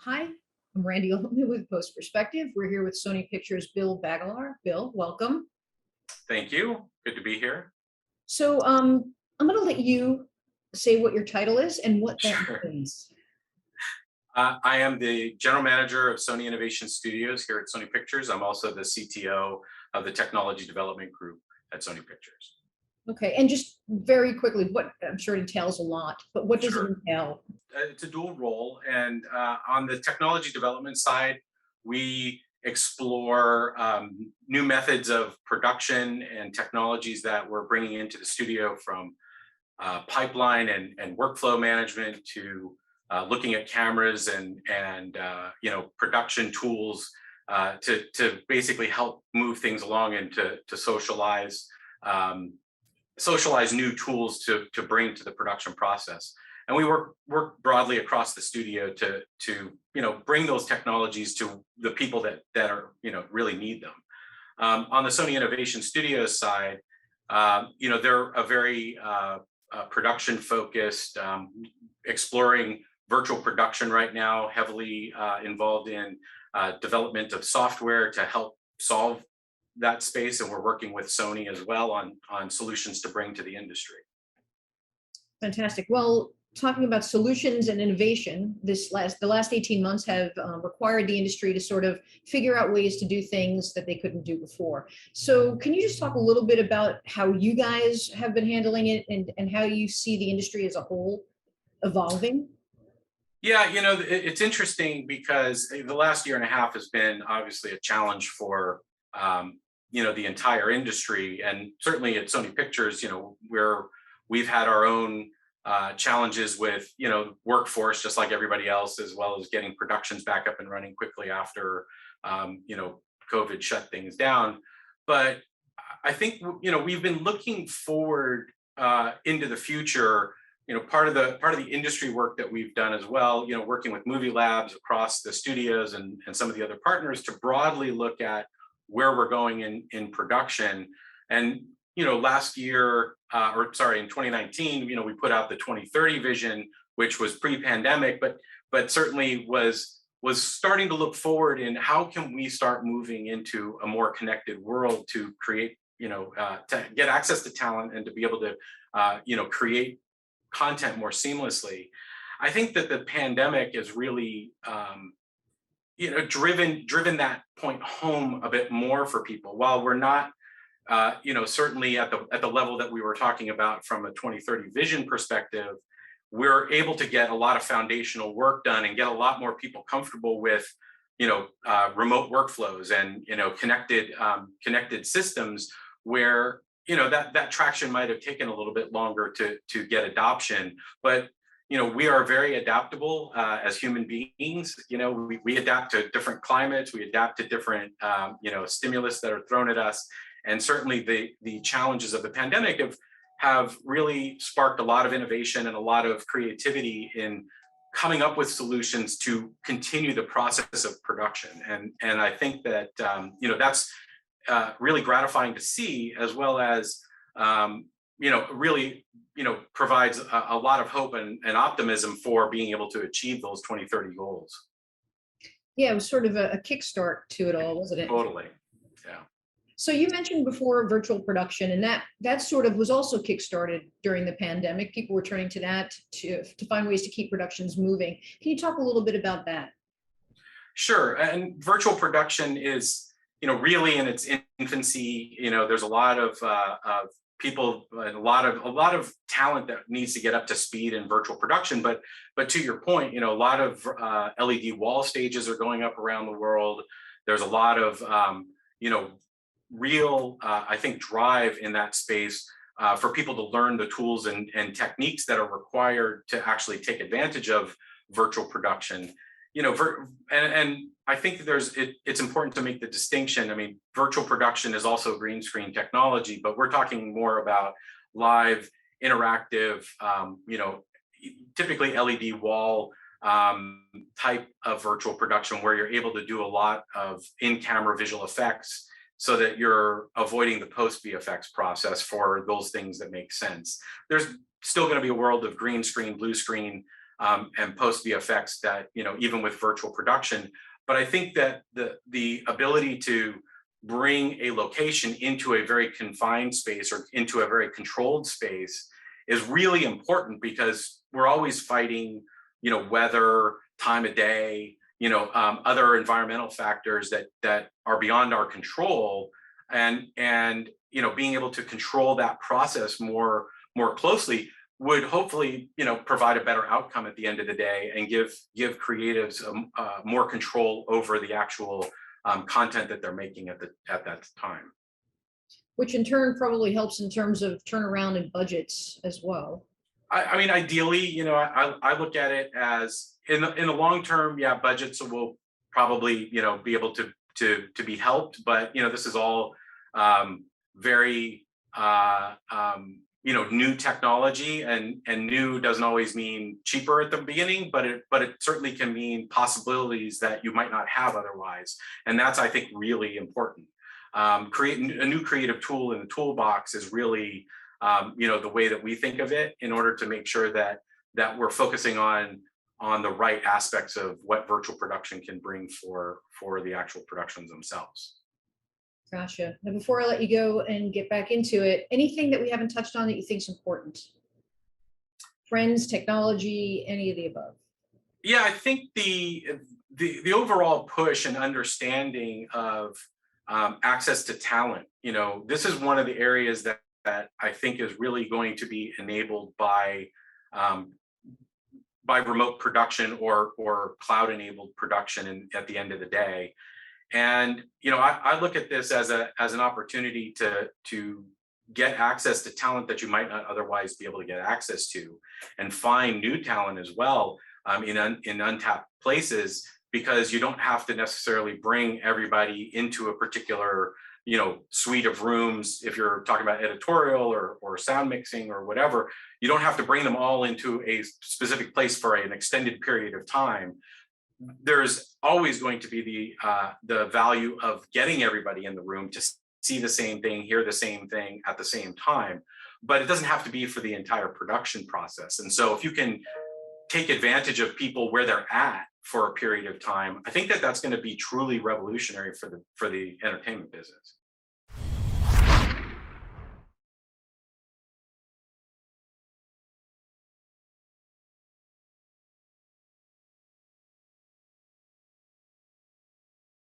Hi, I'm Randy Altman with Post Perspective. We're here with Sony Pictures Bill Baggelaar. Bill, welcome. Thank you. Good to be here. I'm going to let you say what your title is and what that Sure. means. I am the general manager of Sony Innovation Studios here at Sony Pictures. I'm also the CTO of the technology development group at Sony Pictures. Okay, and just very quickly, what I'm sure it entails a lot, but what does it Sure. entail? It's a dual role. And on the technology development side, we explore new methods of production and technologies that we're bringing into the studio, from pipeline and workflow management to looking at cameras and production tools to basically help move things along and to um, socialize new tools to bring to the production process. And we work broadly across the studio to bring those technologies to the people that are really need them. On the Sony Innovation Studios side, they're a very production focused, exploring virtual production right now, heavily involved in development of software to help solve that space. And we're working with Sony as well on solutions to bring to the industry. Fantastic. Well, talking about solutions and innovation, the last 18 months have required the industry to sort of figure out ways to do things that they couldn't do before. So can you just talk a little bit about how you guys have been handling it and how you see the industry as a whole evolving? Yeah, it's interesting because the last year and a half has been obviously a challenge for the entire industry, and certainly at Sony Pictures, where we've had our own challenges with workforce, just like everybody else, as well as getting productions back up and running quickly after COVID shut things down. But I think we've been looking forward into the future. Part of the industry work that we've done as well, working with movie labs across the studios and some of the other partners to broadly look at where we're going in production. And last year, in 2019, we put out the 2030 vision, which was pre-pandemic, but certainly was starting to look forward in how can we start moving into a more connected world to create, to get access to talent and to be able to, create content more seamlessly. I think that the pandemic is really, driven that point home a bit more for people. While we're not, certainly at the level that we were talking about from a 2030 vision perspective, we're able to get a lot of foundational work done and get a lot more people comfortable with, remote workflows and connected systems where that traction might have taken a little bit longer to get adoption. But we are very adaptable as human beings. We adapt to different climates, we adapt to different stimulus that are thrown at us. And certainly the challenges of the pandemic have really sparked a lot of innovation and a lot of creativity in coming up with solutions to continue the process of production. And I think that that's really gratifying to see, as well as really provides a lot of hope and optimism for being able to achieve those 2030 goals. Yeah, it was sort of a kickstart to it all, wasn't it? Totally. Yeah. So you mentioned before virtual production, and that sort of was also kickstarted during the pandemic. People were turning to that to find ways to keep productions moving. Can you talk a little bit about that? Sure. And virtual production is, really in its infancy. There's a lot of people, a lot of talent that needs to get up to speed in virtual production. But to your point, a lot of LED wall stages are going up around the world. There's a lot of real, I think, drive in that space for people to learn the tools and techniques that are required to actually take advantage of virtual production. And I think it's important to make the distinction. I mean, virtual production is also green screen technology, but we're talking more about live, interactive, typically LED wall type of virtual production, where you're able to do a lot of in-camera visual effects so that you're avoiding the post VFX process for those things that make sense. There's still going to be a world of green screen, blue screen and post VFX that, even with virtual production. But I think that the ability to bring a location into a very confined space or into a very controlled space is really important, because we're always fighting, weather, time of day, other environmental factors that are beyond our control, and being able to control that process more closely would hopefully provide a better outcome at the end of the day, and give creatives more control over the actual content that they're making at that time. Which in turn probably helps in terms of turnaround and budgets as well. I mean, ideally, I look at it as in the long term, yeah, budgets will probably be able to be helped, but this is all very new technology, and new doesn't always mean cheaper at the beginning, but it certainly can mean possibilities that you might not have otherwise, and that's, I think, really important. Creating a new creative tool in the toolbox is really the way that we think of it, in order to make sure that we're focusing on the right aspects of what virtual production can bring for the actual productions themselves. Gotcha. Now, before I let you go and get back into it, anything that we haven't touched on that you think is important? Trends, technology, any of the above? Yeah, I think the overall push and understanding of access to talent, this is one of the areas that I think is really going to be enabled by remote production or cloud enabled production at the end of the day. And I look at this as an opportunity to get access to talent that you might not otherwise be able to get access to, and find new talent as well in untapped places, because you don't have to necessarily bring everybody into a particular suite of rooms. If you're talking about editorial or sound mixing or whatever, you don't have to bring them all into a specific place for an extended period of time. There's always going to be the value of getting everybody in the room to see the same thing, hear the same thing at the same time, but it doesn't have to be for the entire production process. And so if you can take advantage of people where they're at for a period of time, I think that that's going to be truly revolutionary for the entertainment business.